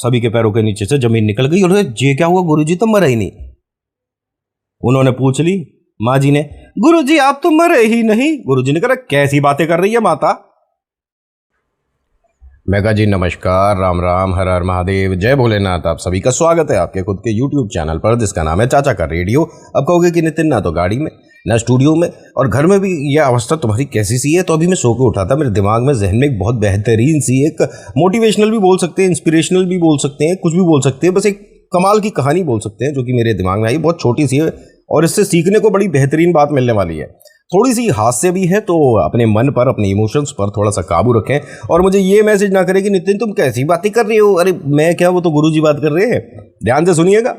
सभी के पैरों के नीचे से जमीन निकल गई और ये क्या हुआ गुरुजी, तो मरे ही नहीं। उन्होंने पूछ ली माँ जी ने, गुरुजी आप तो मरे ही नहीं। गुरुजी ने कहा कैसी बातें कर रही है माता। मैं कहा जी नमस्कार, राम राम, हर हर महादेव, जय भोलेनाथ। आप सभी का स्वागत है आपके खुद के YouTube चैनल पर जिसका नाम है चाचा का रेडियो। अब कहोगे कि नितिन ना तो गाड़ी में ना स्टूडियो में और घर में भी यह अवस्था तुम्हारी कैसी सी है। तो अभी मैं सो के उठा था, मेरे दिमाग में जहन में एक बहुत बेहतरीन सी, एक मोटिवेशनल भी बोल सकते हैं, इंस्पिरेशनल भी बोल सकते हैं, कुछ भी बोल सकते हैं, बस एक कमाल की कहानी बोल सकते हैं जो कि मेरे दिमाग में आई। बहुत छोटी सी है और इससे सीखने को बड़ी बेहतरीन बात मिलने वाली है। थोड़ी सी हास्य भी है, तो अपने मन पर, अपने इमोशंस पर थोड़ा सा काबू रखें और मुझे ये मैसेज ना करें कि नितिन तुम कैसी बातें कर रहे हो। अरे मैं क्या, वो तो गुरुजी बात कर रहे हैं, ध्यान से सुनिएगा।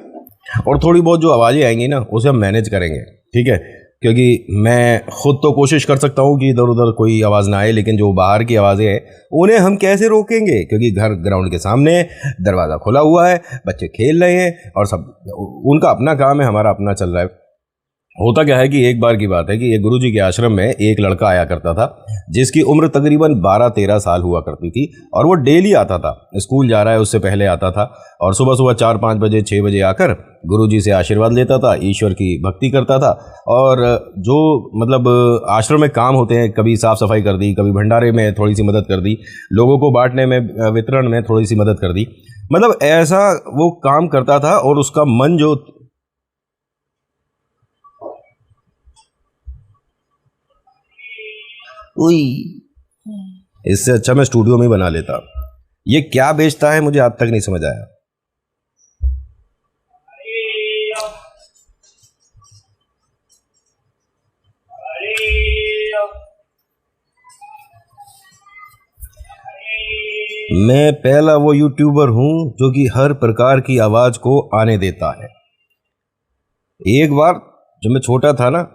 और थोड़ी बहुत जो आवाज़ें आएंगी ना उसे हम मैनेज करेंगे, ठीक है, क्योंकि मैं खुद तो कोशिश कर सकता हूँ कि इधर उधर कोई आवाज़ ना आए, लेकिन जो बाहर की आवाज़ें हैं उन्हें हम कैसे रोकेंगे, क्योंकि घर ग्राउंड के सामने दरवाज़ा खुला हुआ है, बच्चे खेल रहे हैं और सब उनका अपना काम है, हमारा अपना चल रहा है। होता क्या है कि एक बार की बात है कि ये गुरुजी के आश्रम में एक लड़का आया करता था जिसकी उम्र तकरीबन 12-13 साल हुआ करती थी और वो डेली आता था, स्कूल जा रहा है उससे पहले आता था और सुबह सुबह 4-5 बजे 6 बजे आकर गुरुजी से आशीर्वाद लेता था, ईश्वर की भक्ति करता था। और जो मतलब आश्रम में काम होते हैं, कभी साफ़ सफाई कर दी, कभी भंडारे में थोड़ी सी मदद कर दी, लोगों को बांटने में, वितरण में थोड़ी सी मदद कर दी, मतलब ऐसा वो काम करता था। और उसका मन जो इससे अच्छा मैं स्टूडियो में बना लेता। ये क्या बेचता है मुझे आज तक नहीं समझ आया। मैं पहला वो यूट्यूबर हूं जो कि हर प्रकार की आवाज को आने देता है। एक बार जब मैं छोटा था ना,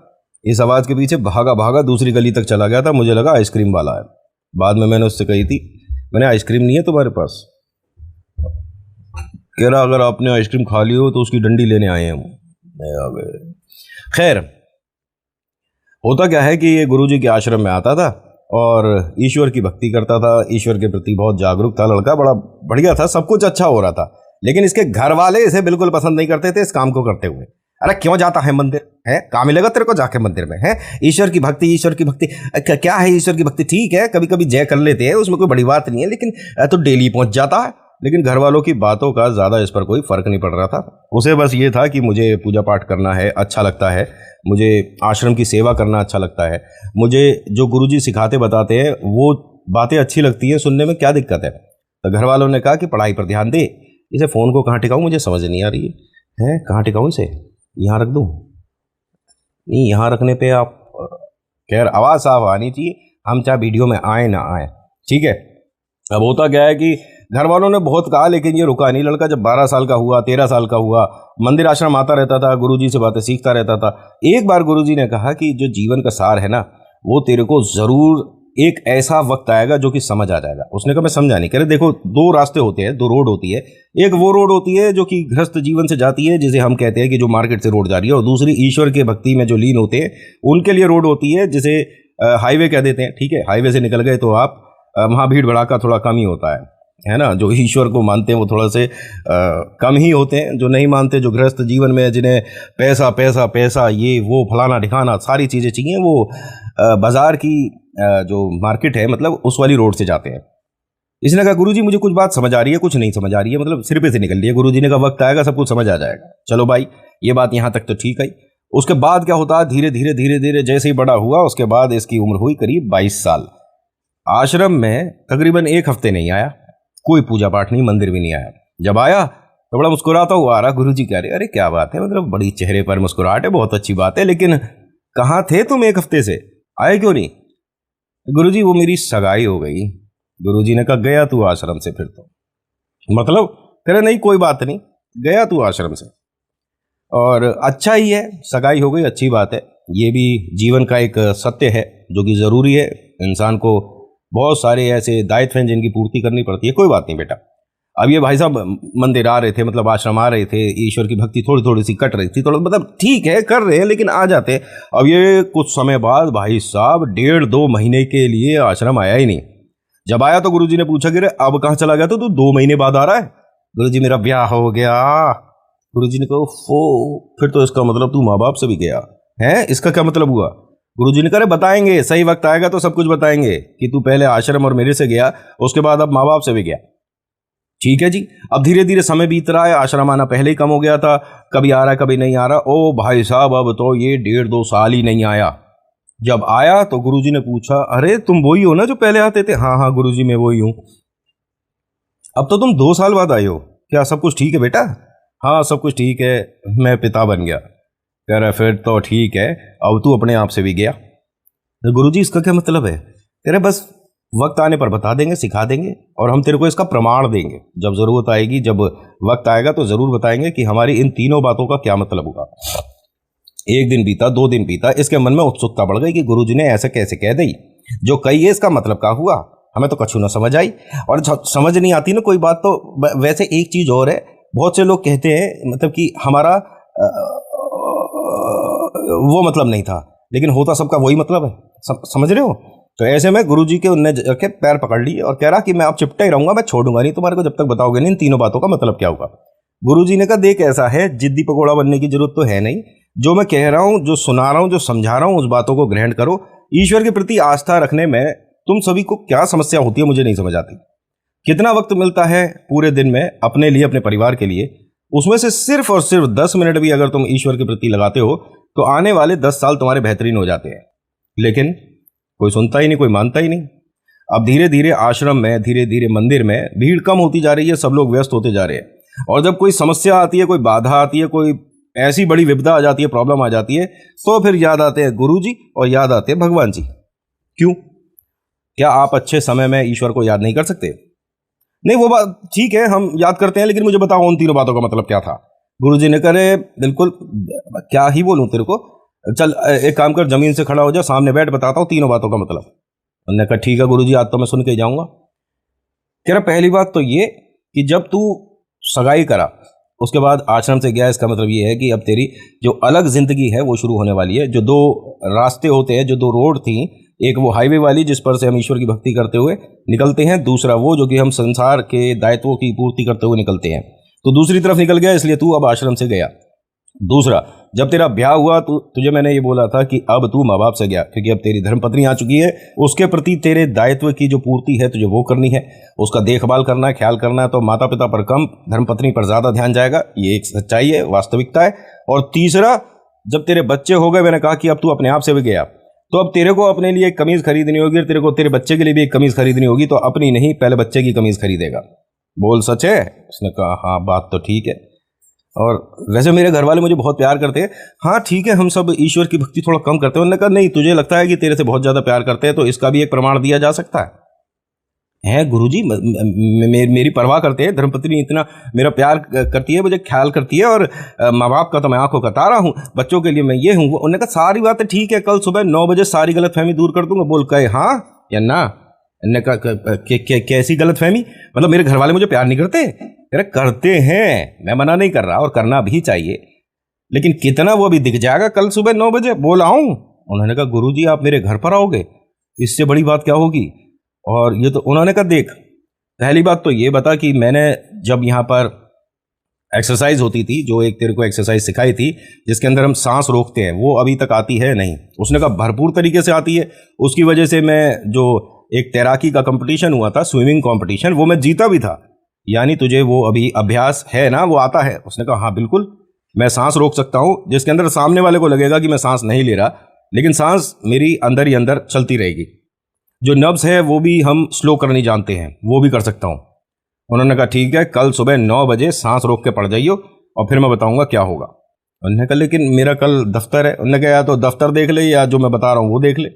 इस आवाज़ के पीछे भागा भागा दूसरी गली तक चला गया था, मुझे लगा आइसक्रीम वाला है। बाद में मैंने उससे कही थी, मैंने आइसक्रीम नहीं है तुम्हारे पास? कह रहा अगर आपने आइसक्रीम खा ली हो तो उसकी डंडी लेने आए हैं हम। खैर, होता क्या है कि ये गुरुजी के आश्रम में आता था और ईश्वर की भक्ति करता था, ईश्वर के प्रति बहुत जागरूक था लड़का, बड़ा बढ़िया था, सब कुछ अच्छा हो रहा था। लेकिन इसके घर वाले इसे बिल्कुल पसंद नहीं करते थे इस काम को करते हुए। अरे क्यों जाता है मंदिर, है काम मिलेगा तेरे को जाके मंदिर में, है ईश्वर की भक्ति, ईश्वर की भक्ति क्या है ईश्वर की भक्ति, ठीक है कभी कभी जय कर लेते हैं, उसमें कोई बड़ी बात नहीं है, लेकिन तो डेली पहुंच जाता है। लेकिन घर वालों की बातों का ज़्यादा इस पर कोई फ़र्क नहीं पड़ रहा था। उसे बस ये था कि मुझे पूजा पाठ करना है, अच्छा लगता है, मुझे आश्रम की सेवा करना अच्छा लगता है, मुझे जो गुरुजी सिखाते बताते हैं वो बातें अच्छी लगती हैं, सुनने में क्या दिक्कत है। तो घर वालों ने कहा कि पढ़ाई पर ध्यान दे, इसे फ़ोन को कहाँ टिकाऊँ मुझे समझ नहीं आ रही है, कहाँ टिकाऊँ इसे, यहाँ रख दूँ? नहीं, यहाँ रखने पे आप, खैर आवाज़ साफ आनी चाहिए, हम चाहे वीडियो में आए ना आए, ठीक है। अब होता क्या है कि घर वालों ने बहुत कहा लेकिन ये रुका नहीं। लड़का जब 12 साल का हुआ, 13 साल का हुआ, मंदिर आश्रम आता रहता था, गुरुजी से बातें सीखता रहता था। एक बार गुरुजी ने कहा कि जो जीवन का सार है ना, वो तेरे को ज़रूर एक ऐसा वक्त आएगा जो कि समझ आ जाएगा। उसने कहा मैं समझा नहीं। कह रहे देखो, दो रास्ते होते हैं, दो रोड होती है। एक वो रोड होती है जो कि गृहस्थ जीवन से जाती है, जिसे हम कहते हैं कि जो मार्केट से रोड जा रही है, और दूसरी ईश्वर के भक्ति में जो लीन होते हैं उनके लिए रोड होती है, जिसे हाईवे कह देते हैं, ठीक है। हाईवे से निकल गए तो आप वहाँ भीड़ भड़ाका थोड़ा कम ही होता है ना। जो ईश्वर को मानते हैं वो थोड़ा से कम ही होते हैं, जो नहीं मानते, जो गृहस्थ जीवन में जिन्हें पैसा पैसा पैसा ये वो फलाना ढिकाना सारी चीज़ें चाहिए, वो बाज़ार की जो मार्केट है मतलब उस वाली रोड से जाते हैं। इसने कहा गुरुजी मुझे कुछ बात समझ आ रही है, कुछ नहीं समझ आ रही है, मतलब सिर पे से निकल रही है। गुरुजी ने कहा वक्त आएगा सब कुछ समझ आ जाएगा। चलो भाई, ये बात यहाँ तक तो ठीक है। उसके बाद क्या होता है, धीरे धीरे धीरे धीरे जैसे ही बड़ा हुआ, उसके बाद इसकी उम्र हुई करीब 22 साल। आश्रम में तकरीबन 1 हफ्ते नहीं आया, कोई पूजा पाठ नहीं, मंदिर भी नहीं आया। जब आया तो बड़ा मुस्कुराता हुआ आ रहा। गुरुजी कह रहे अरे क्या बात है, मतलब बड़ी चेहरे पर मुस्कुराहट है, बहुत अच्छी बात है, लेकिन कहाँ थे तुम 1 हफ्ते से, आए क्यों नहीं? गुरुजी वो मेरी सगाई हो गई। गुरुजी ने कहा गया तू आश्रम से? फिर तो मतलब कह रहे नहीं कोई बात नहीं, गया तू आश्रम से, और अच्छा ही है, सगाई हो गई, अच्छी बात है। ये भी जीवन का एक सत्य है जो कि ज़रूरी है। इंसान को बहुत सारे ऐसे दायित्व हैं जिनकी पूर्ति करनी पड़ती है। कोई बात नहीं बेटा। अब ये भाई साहब मंदिर आ रहे थे, मतलब आश्रम आ रहे थे, ईश्वर की भक्ति थोड़ी थोड़ी सी कट रही थी, थोड़ा मतलब ठीक है कर रहे हैं, लेकिन आ जाते। अब ये कुछ समय बाद भाई साहब 1.5-2 महीने के लिए आश्रम आया ही नहीं। जब आया तो गुरुजी ने पूछा कि अब कहाँ चला गया? तो 2 महीने बाद आ रहा है। गुरुजी मेरा ब्याह हो गया। गुरुजी ने कहा फो, फिर तो इसका मतलब तू माँ बाप से भी गया है, इसका क्या मतलब हुआ? गुरुजी ने कहा बताएंगे, सही वक्त आएगा तो सब कुछ बताएंगे कि तू पहले आश्रम और मेरे से गया, उसके बाद अब माँ बाप से भी गया। ठीक है जी। अब धीरे धीरे समय बीत रहा है, आश्रम आना पहले ही कम हो गया था, कभी आ रहा है कभी नहीं आ रहा। ओ भाई साहब, अब तो ये 1.5-2 साल ही नहीं आया। जब आया तो गुरुजी ने पूछा, अरे तुम वही हो ना जो पहले आते थे? हाँ हाँ गुरुजी मैं वही हूँ। अब तो तुम 2 साल बाद आए हो, क्या सब कुछ ठीक है बेटा? हाँ सब कुछ ठीक है, मैं पिता बन गया। कह रहा फिर तो ठीक है, अब तू अपने आप से भी गया। तो गुरुजी इसका क्या मतलब है? कह रहे बस वक्त आने पर बता देंगे, सिखा देंगे, और हम तेरे को इसका प्रमाण देंगे। जब जरूरत आएगी, जब वक्त आएगा तो जरूर बताएंगे कि हमारी इन तीनों बातों का क्या मतलब हुआ। 1 दिन बीता, 2 दिन बीता, इसके मन में उत्सुकता बढ़ गई कि गुरुजी ने ऐसे कैसे कह दी, जो कही है इसका मतलब क्या हुआ? हमें तो कछु ना समझ आई। और समझ नहीं आती ना कोई बात तो वैसे एक चीज और है, बहुत से लोग कहते हैं मतलब कि हमारा वो मतलब नहीं था, लेकिन होता सबका वही मतलब है। समझ रहे हो? तो ऐसे में गुरुजी के उनने के पैर पकड़ लिए और कह रहा कि मैं अब चिपटा ही रहूंगा, मैं छोड़ूंगा नहीं तुम्हारे को जब तक बताओगे नहीं इन तीनों बातों का मतलब क्या होगा। गुरुजी ने कहा देख ऐसा है, जिद्दी पकोड़ा बनने की जरूरत तो है नहीं, जो मैं कह रहा हूँ, जो सुना रहा हूँ, जो समझा रहा हूँ, उस बातों को ग्रहण करो। ईश्वर के प्रति आस्था रखने में तुम सभी को क्या समस्या होती है मुझे नहीं समझ आती। कितना वक्त मिलता है पूरे दिन में अपने लिए, अपने परिवार के लिए, उसमें से सिर्फ और सिर्फ 10 मिनट भी अगर तुम ईश्वर के प्रति लगाते हो तो आने वाले 10 साल तुम्हारे बेहतरीन हो जाते हैं। लेकिन कोई सुनता ही नहीं, कोई मानता ही नहीं। अब धीरे धीरे आश्रम में, धीरे धीरे मंदिर में भीड़ कम होती जा रही है, सब लोग व्यस्त होते जा रहे हैं। और जब कोई समस्या आती है, कोई बाधा आती है, कोई ऐसी बड़ी विपदा आ जाती है, प्रॉब्लम आ जाती है, तो फिर याद आते हैं गुरुजी और याद आते हैं भगवान जी। क्यों? क्या आप अच्छे समय में ईश्वर को याद नहीं कर सकते? नहीं, वो बात ठीक है, हम याद करते हैं, लेकिन मुझे बताओ उन तीनों बातों का मतलब क्या था? गुरुजी ने करे बिल्कुल, क्या ही बोलूं तेरे को, चल एक काम कर, जमीन से खड़ा हो जा, सामने बैठ, बताता हूँ तीनों बातों का मतलब। उन्होंने कहा ठीक है गुरुजी, आज तो मैं सुन के ही जाऊंगा। कह रहा पहली बात तो ये कि जब तू सगाई करा उसके बाद आश्रम से गया, इसका मतलब ये है कि अब तेरी जो अलग जिंदगी है वो शुरू होने वाली है। जो 2 रास्ते होते हैं, जो 2 रोड थी, एक वो हाईवे वाली जिस पर से हम ईश्वर की भक्ति करते हुए निकलते हैं, दूसरा वो जो कि हम संसार के दायित्वों की पूर्ति करते हुए निकलते हैं। तो दूसरी तरफ निकल गया, इसलिए तू अब आश्रम से गया। दूसरा, जब तेरा ब्याह हुआ तो तुझे मैंने ये बोला था कि अब तू माँ बाप से गया, क्योंकि अब तेरी धर्मपत्नी आ चुकी है, उसके प्रति तेरे दायित्व की जो पूर्ति है तुझे वो करनी है, उसका देखभाल करना है, ख्याल करना है। तो माता पिता पर कम, धर्मपत्नी पर ज़्यादा ध्यान जाएगा, ये एक सच्चाई है, वास्तविकता है। और तीसरा, जब तेरे बच्चे हो गए, मैंने कहा कि अब तू अपने आप से भी गया, तो अब तेरे को अपने लिए एक कमीज़ खरीदनी होगी, तेरे को तेरे बच्चे के लिए भी एक कमीज़ खरीदनी होगी। तो अपनी नहीं, पहले बच्चे की कमीज़ खरीदेगा। बोल सच है? उसने कहा हाँ बात तो ठीक है, और वैसे मेरे घर वाले मुझे बहुत प्यार करते हैं। हाँ ठीक है, हम सब ईश्वर की भक्ति थोड़ा कम करते हैं। उन्होंने कहा नहीं, तुझे लगता है कि तेरे से बहुत ज़्यादा प्यार करते हैं, तो इसका भी एक प्रमाण दिया जा सकता है गुरुजी, मेरी परवाह करते हैं, धर्मपत्नी इतना मेरा प्यार करती है, मुझे ख्याल करती है, और माँ बाप का तो मैं आंखों का तारा हूँ, बच्चों के लिए मैं ये हूँ। उन्होंने कहा सारी बातें ठीक है, कल सुबह 9 बजे सारी गलतफहमी दूर कर दूंगा। बोल कहे हाँ या ना? ने कहा कैसी गलतफहमी? मतलब मेरे घर वाले मुझे प्यार नहीं करते? अरे करते हैं, मैं मना नहीं कर रहा, और करना भी चाहिए, लेकिन कितना वो अभी दिख जाएगा कल सुबह 9 बजे। बोल आऊं? उन्होंने कहा गुरुजी आप मेरे घर पर आओगे, इससे बड़ी बात क्या होगी? और ये तो उन्होंने कहा देख, पहली बात तो ये बता कि मैंने जब यहाँ पर एक्सरसाइज होती थी, जो एक तेरे को एक्सरसाइज सिखाई थी जिसके अंदर हम सांस रोकते हैं, वो अभी तक आती है नहीं? उसने कहा भरपूर तरीके से आती है। उसकी वजह से मैं जो एक तैराकी का कंपटीशन हुआ था, स्विमिंग कंपटीशन, वो मैं जीता भी था। यानी तुझे वो अभी अभ्यास है ना, वो आता है? उसने कहा हाँ बिल्कुल, मैं सांस रोक सकता हूँ, जिसके अंदर सामने वाले को लगेगा कि मैं सांस नहीं ले रहा, लेकिन सांस मेरी अंदर ही अंदर चलती रहेगी। जो नब्ज है वो भी हम स्लो करनी जानते हैं, वो भी कर सकता हूँ। उन्होंने कहा ठीक है, कल सुबह 9 बजे सांस रोक के पड़ जाइयो, और फिर मैं बताऊंगा क्या होगा। उन्होंने कहा लेकिन मेरा कल दफ्तर है। उन्होंने कहा या तो दफ्तर देख ले, या जो मैं बता रहा हूँ वो देख ले।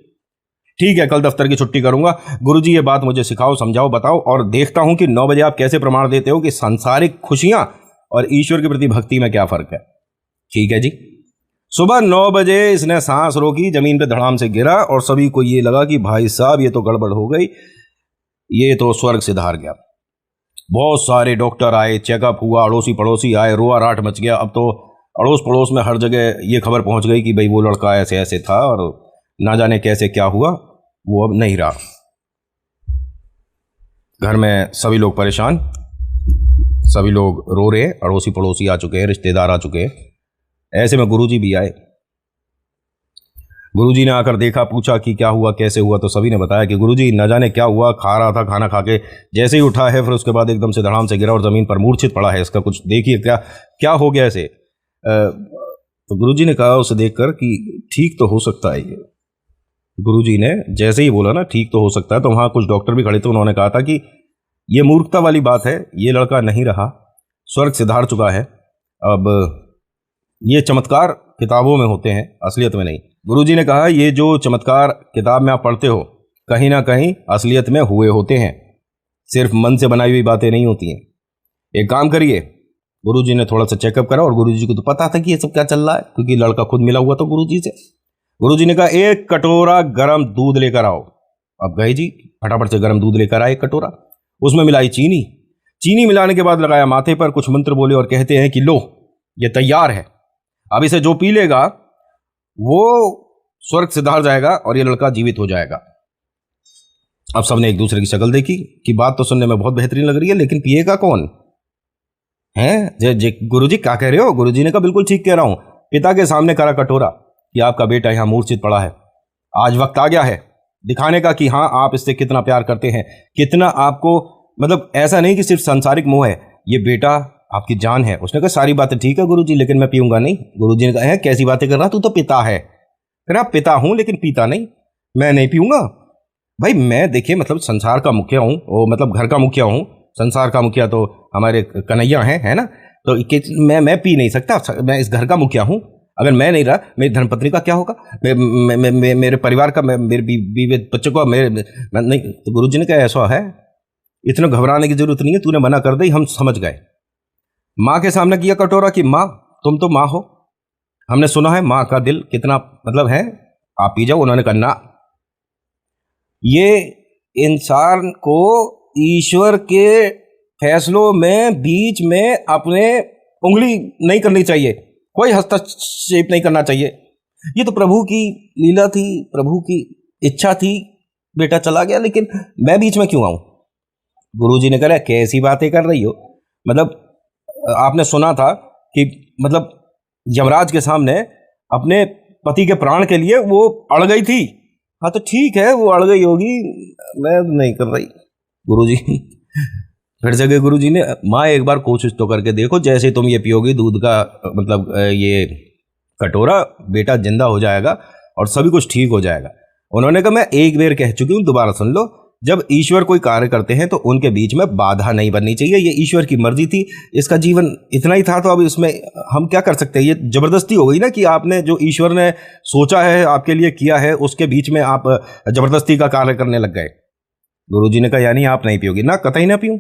ठीक है, कल दफ्तर की छुट्टी करूंगा। गुरुजी ये बात मुझे सिखाओ, समझाओ, बताओ, और देखता हूं कि 9 बजे आप कैसे प्रमाण देते हो कि सांसारिक खुशियां और ईश्वर के प्रति भक्ति में क्या फर्क है। ठीक है जी। सुबह 9 बजे इसने सांस रोकी, जमीन पे धड़ाम से गिरा, और सभी को ये लगा कि भाई साहब ये तो गड़बड़ हो गई, ये तो स्वर्ग से धार गया। बहुत सारे डॉक्टर आए, चेकअप हुआ, अड़ोसी पड़ोसी आए, रोआ राट मच गया। अब तो अड़ोस पड़ोस में हर जगह ये खबर पहुंच गई कि भाई वो लड़का ऐसे ऐसे था, और ना जाने कैसे क्या हुआ, वो अब नहीं रहा। घर में सभी लोग परेशान, सभी लोग रो रहे हैं, अड़ोसी पड़ोसी आ चुके हैं, रिश्तेदार आ चुके हैं। ऐसे में गुरुजी भी आए। गुरुजी ने आकर देखा, पूछा कि क्या हुआ, कैसे हुआ। तो सभी ने बताया कि गुरुजी न जाने क्या हुआ, खा रहा था, खाना खा के जैसे ही उठा है, फिर उसके बाद एकदम से धड़ाम से गिरा और ज़मीन पर मूर्छित पड़ा है। इसका कुछ देखिए क्या क्या हो गया ऐसे। तो गुरुजी ने कहा उसे देखकर कि ठीक तो हो सकता है ये। गुरुजी ने जैसे ही बोला ना ठीक तो हो सकता है, तो वहाँ कुछ डॉक्टर भी खड़े थे। उन्होंने कहा था कि ये मूर्खता वाली बात है, ये लड़का नहीं रहा, स्वर्ग सिधार चुका है। अब ये चमत्कार किताबों में होते हैं, असलियत में नहीं। गुरुजी ने कहा ये जो चमत्कार किताब में आप पढ़ते हो, कहीं ना कहीं असलियत में हुए होते हैं, सिर्फ मन से बनाई हुई बातें नहीं होती हैं। एक काम करिए। गुरुजी ने थोड़ा सा चेकअप करा और गुरुजी को तो पता था कि ये सब क्या चल रहा है, क्योंकि लड़का खुद मिला हुआ था गुरुजी से। गुरुजी ने कहा एक कटोरा गर्म दूध लेकर आओ। अब गए जी, फटाफट से गर्म दूध लेकर आए, एक कटोरा। उसमें मिलाई चीनी। चीनी मिलाने के बाद लगाया माथे पर, कुछ मंत्र बोले और कहते हैं कि लो ये तैयार है, अब इसे जो पी लेगा वो स्वर्ग सिधार जाएगा और ये लड़का जीवित हो जाएगा। अब सबने एक दूसरे की शक्ल देखी कि बात तो सुनने में बहुत बेहतरीन लग रही है, लेकिन पिएगा कौन है? गुरुजी क्या कह रहे हो? गुरुजी ने कहा बिल्कुल ठीक कह रहा हूं। पिता के सामने करा कटोरा कि आपका बेटा यहां मूर्छित पड़ा है, आज वक्त आ गया है दिखाने का कि हाँ आप इससे कितना प्यार करते हैं, कितना आपको, मतलब ऐसा नहीं कि सिर्फ सांसारिक मोह है, ये बेटा आपकी जान है। उसने कहा सारी बातें ठीक है गुरुजी, लेकिन मैं पीऊंगा नहीं। गुरुजी ने कहा है कैसी बातें कर रहा, तू तो पिता है। कह रहा पिता हूं लेकिन पीता नहीं, मैं नहीं पीऊंगा। भाई मैं देखिए मतलब संसार का मुखिया हूं, वो मतलब घर का मुखिया हूं, संसार का मुखिया तो हमारे कन्हैया हैं, है ना? तो मैं पी नहीं सकता, मैं इस घर का मुखिया हूं। अगर मैं नहीं रहा, मेरी धर्मपत्नी का क्या होगा, मेरे परिवार का, मेरे बीवी बच्चों का, मैं नहीं। तो गुरुजी ने कहा ऐसा है, इतना घबराने की जरूरत नहीं है, तूने मना कर दी, हम समझ गए। माँ के सामने किया कटोरा कि माँ तुम तो माँ हो, हमने सुना है माँ का दिल कितना मतलब है, आप पी जाओ। उन्होंने कहा ना, ये इंसान को ईश्वर के फैसलों में बीच में अपने उंगली नहीं करनी चाहिए, कोई हस्तक्षेप नहीं करना चाहिए। ये तो प्रभु की लीला थी, प्रभु की इच्छा थी, बेटा चला गया, लेकिन मैं बीच में क्यों आऊं? गुरुजी ने कहा कैसी बातें कर रही हो, मतलब आपने सुना था कि मतलब यमराज के सामने अपने पति के प्राण के लिए वो अड़ गई थी। हाँ तो ठीक है, वो अड़ गई होगी, मैं नहीं कर रही। गुरुजी फिर से गए। गुरुजी ने, माँ एक बार कोशिश तो करके देखो, जैसे तुम ये पियोगी दूध का मतलब ये कटोरा, बेटा जिंदा हो जाएगा और सभी कुछ ठीक हो जाएगा। उन्होंने कहा मैं एक बार कह चुकी हूँ, दोबारा सुन लो। जब ईश्वर कोई कार्य करते हैं तो उनके बीच में बाधा नहीं बननी चाहिए, ये ईश्वर की मर्जी थी, इसका जीवन इतना ही था, तो अब इसमें हम क्या कर सकते हैं? ये जबरदस्ती हो गई ना कि आपने जो ईश्वर ने सोचा है आपके लिए किया है, उसके बीच में आप जबरदस्ती का कार्य करने लग गए। गुरुजी ने कहा यानी आप नहीं पियोगी ना? कतई ना पीऊं।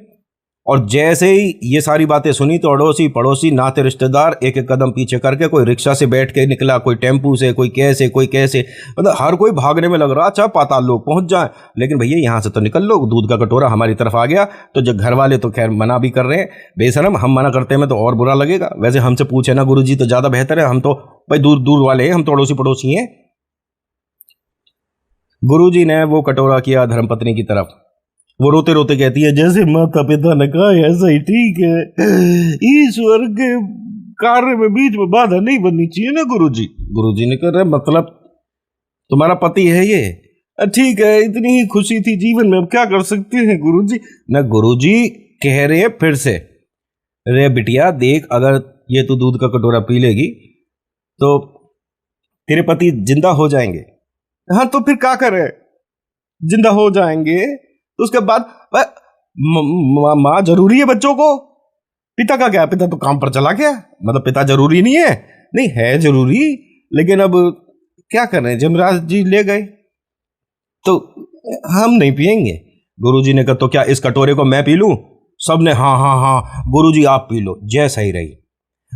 और जैसे ही ये सारी बातें सुनी तो अड़ोसी पड़ोसी नाते रिश्तेदार एक एक कदम पीछे करके, कोई रिक्शा से बैठ के निकला, कोई टेम्पू से, कोई कैसे कोई कैसे, मतलब हर कोई भागने में लग रहा, अच्छा पाताल लोग पहुंच जाए, लेकिन भैया यहाँ से तो निकल लो, दूध का कटोरा हमारी तरफ आ गया। तो जो घर वाले तो खैर मना भी कर रहे हैं, बेशरम, हम मना करते हैं तो और बुरा लगेगा। वैसे हमसे पूछे ना गुरुजी तो ज़्यादा बेहतर है, हम तो भाई दूर दूर वाले हैं, हम तो अड़ोसी पड़ोसी हैं। गुरुजी ने वो कटोरा किया धर्मपत्नी की तरफ, वो रोते रोते कहती है जैसे माता पिता ने कहा ऐसा ही ठीक है, ईश्वर के कार्य में बीच में बाधा नहीं बननी चाहिए ना गुरुजी। गुरुजी ने कहा मतलब तुम्हारा पति है ये? ठीक है, इतनी ही खुशी थी जीवन में, अब क्या कर सकते हैं गुरुजी। ना गुरुजी कह रहे हैं फिर से, रे बिटिया देख, अगर ये तू दूध का कटोरा पी लेगी तो तेरे पति जिंदा हो जाएंगे। हाँ तो फिर क्या करे, जिंदा हो जाएंगे तो उसके बाद माँ जरूरी है बच्चों को, पिता का क्या, पिता तो काम पर चला गया, मतलब पिता जरूरी नहीं है? नहीं है जरूरी, लेकिन अब क्या करें, जमराज जी ले गए तो हम नहीं पिएंगे। गुरुजी ने कहा तो क्या इस कटोरे को मैं पी लूं? सबने हाँ हाँ हाँ गुरुजी आप पी लो, जय सही रही।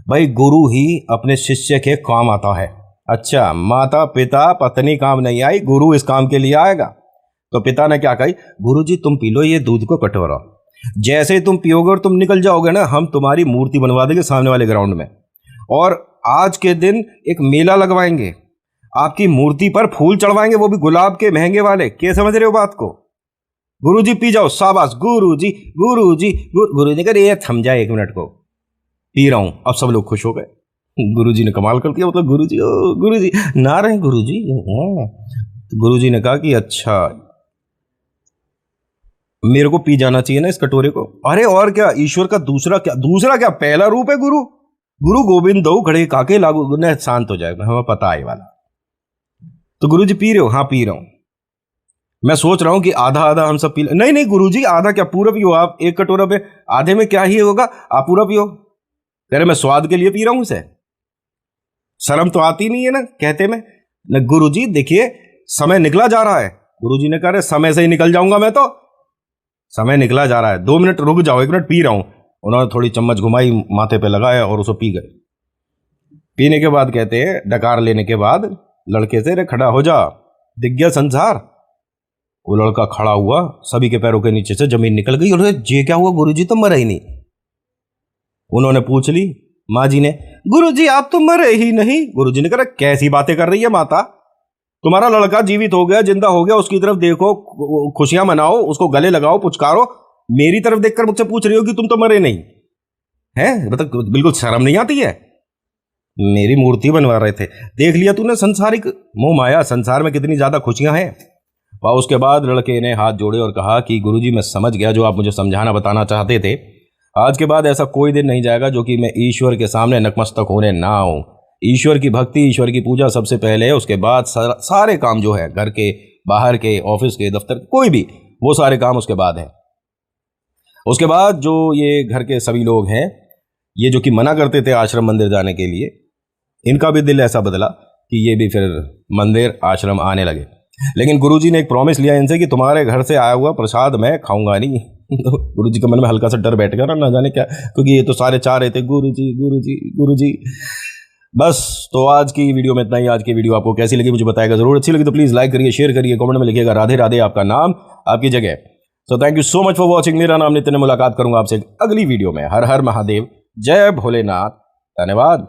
भाई गुरु ही अपने शिष्य के काम आता है। अच्छा माता पिता पत्नी काम नहीं आई, गुरु इस काम के लिए आएगा। तो पिता ने क्या कही, गुरुजी तुम पी लो ये दूध को कटोरा, जैसे ही तुम पियोगे और तुम निकल जाओगे ना, हम तुम्हारी मूर्ति बनवा देंगे सामने वाले ग्राउंड में, और आज के दिन एक मेला लगवाएंगे, आपकी मूर्ति पर फूल चढ़वाएंगे, वो भी गुलाब के महंगे वाले। क्या समझ रहे हो बात को? गुरुजी पी जाओ, शाबाश गुरुजी गुरुजी। गुरुजी ने कहा ये थम जाए 1 मिनट को, पी रहा हूं। अब सब लोग खुश हो गए। गुरुजी ने कमाल कर दिया, मतलब गुरुजी ओ गुरुजी ना रहे गुरुजी। तो गुरुजी ने कहा कि अच्छा मेरे को पी जाना चाहिए ना इस कटोरे को। अरे और क्या, ईश्वर का दूसरा क्या पहला रूप है गुरु। गुरु गोविंद दो घड़े काके लागू ने शांत हो जाएगा, हमें पता है वाला। तो गुरुजी पी रहे हो? हाँ पी रहा हूं। मैं सोच रहा हूं कि आधा आधा हम सब पी नहीं नहीं गुरुजी आधा क्या, पूरा पियो आप। 1 कटोरा पे आधे में क्या ही होगा, आप पूरा पियो। कह रहे मैं स्वाद के लिए पी रहा हूं इसे, शर्म तो आती नहीं है ना कहते में। न गुरुजी देखिए समय निकला जा रहा है। गुरुजी ने कहा समय से ही निकल जाऊंगा मैं तो, समय निकला जा रहा है, 2 मिनट रुक जाओ, 1 मिनट पी रहा हूं। उन्होंने थोड़ी चम्मच घुमाई, माथे पे लगाया और उसको पी गए। पीने के बाद कहते हैं, डकार लेने के बाद लड़के से रे खड़ा हो जा, दिख गया संसार। वो लड़का खड़ा हुआ, सभी के पैरों के नीचे से जमीन निकल गई। और ये क्या हुआ गुरुजी, तो मरे ही नहीं। उन्होंने पूछ ली माँ जी ने, गुरुजी आप तो मरे ही नहीं। गुरुजी ने कहा कैसी बातें कर रही है माता, तुम्हारा लड़का जीवित हो गया, जिंदा हो गया, उसकी तरफ देखो, खुशियां मनाओ, उसको गले लगाओ, पुचकारो। मेरी तरफ देखकर मुझसे पूछ रही हो कि तुम तो मरे नहीं है, मतलब बिल्कुल शर्म नहीं आती है। मेरी मूर्ति बनवा रहे थे, देख लिया तूने संसारिक मोह माया, संसार में कितनी ज्यादा खुशियां हैं। और उसके बाद लड़के ने हाथ जोड़े और कहा कि गुरुजी मैं समझ गया जो आप मुझे समझाना बताना चाहते थे। आज के बाद ऐसा कोई दिन नहीं जाएगा जो कि मैं ईश्वर के सामने नतमस्तक होने ना आऊं। ईश्वर की भक्ति, ईश्वर की पूजा सबसे पहले है, उसके बाद सारे काम जो है घर के, बाहर के, ऑफिस के, दफ्तर, कोई भी, वो सारे काम उसके बाद है। उसके बाद जो ये घर के सभी लोग हैं, ये जो कि मना करते थे आश्रम मंदिर जाने के लिए, इनका भी दिल ऐसा बदला कि ये भी फिर मंदिर आश्रम आने लगे। लेकिन गुरुजी ने एक प्रॉमिस लिया इनसे कि तुम्हारे घर से आया हुआ प्रसाद मैं खाऊंगा नहीं। गुरुजी के मन में हल्का सा डर बैठ गया ना जाने क्या, क्योंकि ये तो सारे चाह रहे थे गुरुजी गुरुजी गुरुजी। बस तो आज की वीडियो में इतना ही। आज की वीडियो आपको कैसी लगी मुझे बताएगा जरूर। अच्छी लगी तो प्लीज़ लाइक करिए, शेयर करिए, कमेंट में लिखिएगा राधे राधे, आपका नाम आपकी जगह। So thank you so much for watching. मेरा नाम नितिन, मुलाकात करूंगा आपसे अगली वीडियो में। हर हर महादेव, जय भोलेनाथ, धन्यवाद।